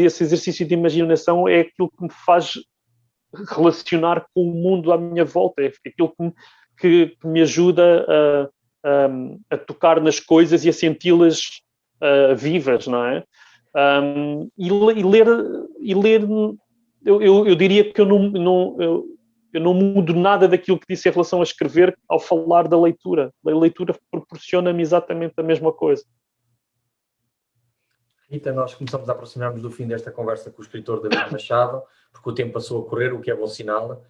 esse exercício de imaginação é aquilo que me faz relacionar com o mundo à minha volta, é aquilo que me ajuda a tocar nas coisas e a senti-las vivas, não é? E ler, eu diria que eu não mudo nada daquilo que disse em relação a escrever ao falar da leitura. A leitura proporciona-me exatamente a mesma coisa. Rita, nós começamos a aproximar-nos do fim desta conversa com o escritor David Machado, porque o tempo passou a correr, o que é bom sinal.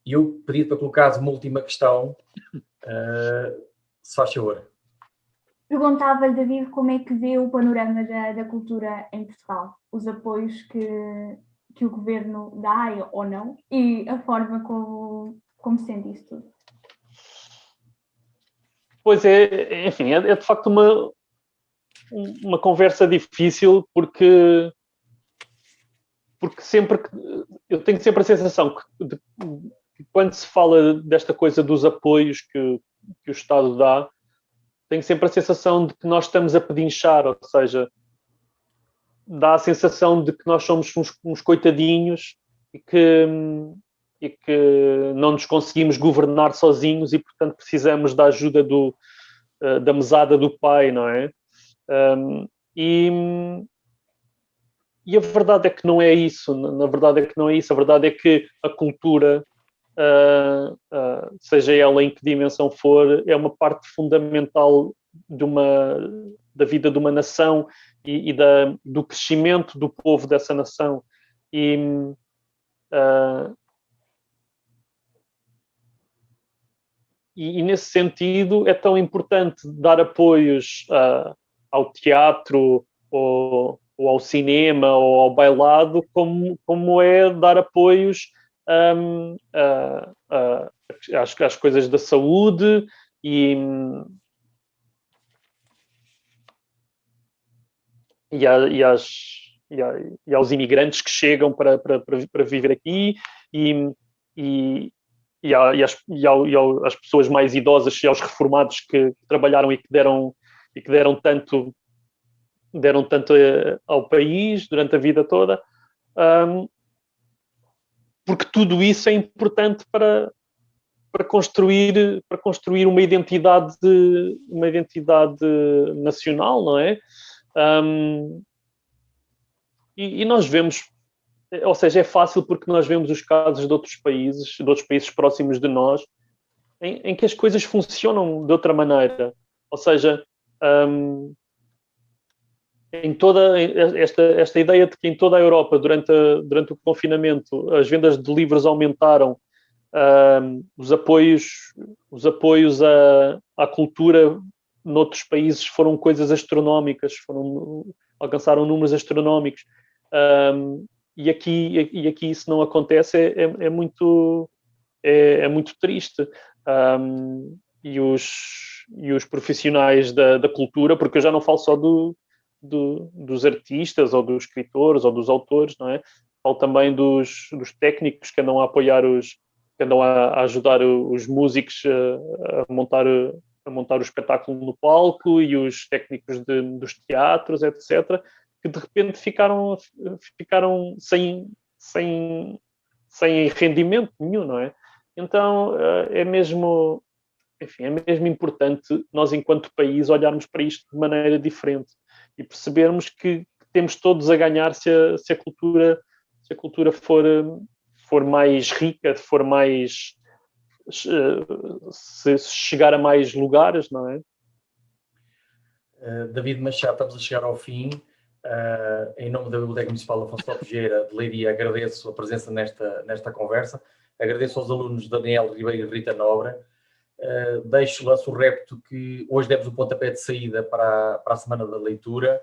E eu pedi para colocares uma última questão, se faz favor. Perguntava-lhe, David, como é que vê o panorama da cultura em Portugal, os apoios que o governo dá ou não, e a forma como sente isso tudo. Pois é, enfim, é de facto uma conversa difícil, porque sempre que eu tenho sempre a sensação que quando se fala desta coisa dos apoios que o Estado dá, tenho sempre a sensação de que nós estamos a pedinchar, ou seja, dá a sensação de que nós somos uns coitadinhos e que não nos conseguimos governar sozinhos e, portanto, precisamos da ajuda da mesada do pai, não é? E a verdade é que não é isso. Na verdade é que não é isso. A verdade é que a cultura, seja ela em que dimensão for, é uma parte fundamental da vida de uma nação e do crescimento do povo dessa nação. E nesse sentido é tão importante dar apoios ao teatro ou ao cinema ou ao bailado, como é dar apoios às coisas da saúde e aos imigrantes que chegam para viver aqui e às pessoas mais idosas e aos reformados que trabalharam e que deram tanto ao país durante a vida toda, porque tudo isso é importante para construir uma identidade nacional, não é? E nós vemos, ou seja, é fácil porque nós vemos os casos de outros países próximos de nós, em que as coisas funcionam de outra maneira. Ou seja, em toda esta ideia de que em toda a Europa, durante o confinamento, as vendas de livros aumentaram, os apoios à cultura noutros países foram coisas astronómicas, alcançaram números astronómicos. E aqui isso não acontece, é muito triste. E os profissionais da cultura, porque eu já não falo só dos artistas ou dos escritores ou dos autores, não é? Falo também dos técnicos que andam a apoiar que andam a ajudar os músicos a montar o espetáculo no palco, e os técnicos dos teatros, etc., que de repente ficaram sem rendimento nenhum, não é? Então é mesmo importante nós, enquanto país, olharmos para isto de maneira diferente e percebermos que temos todos a ganhar se a cultura for for mais rica, for mais se chegar a mais lugares, não é? David Machado, estamos a chegar ao fim. Em nome da Biblioteca Municipal Afonso Lopes Vieira de Leiria, agradeço a presença nesta conversa. Agradeço aos alunos Daniel Ribeiro e Rita Nobre. Lanço o repto que hoje demos o pontapé de saída para a Semana da Leitura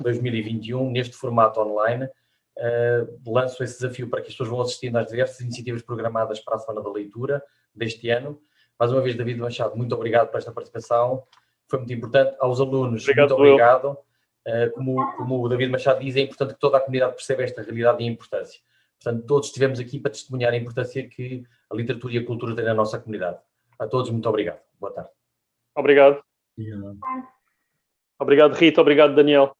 2021, neste formato online. Lanço esse desafio para que as pessoas vão assistindo às diversas iniciativas programadas para a Semana da Leitura deste ano. Mais uma vez, David Machado, muito obrigado por esta participação. Foi muito importante. Aos alunos, muito obrigado. Como o David Machado diz, é importante que toda a comunidade perceba esta realidade e a importância. Portanto, todos estivemos aqui para testemunhar a importância que a literatura e a cultura têm na nossa comunidade. A todos, muito obrigado. Boa tarde. Obrigado. Obrigado, Rita. Obrigado, Daniel.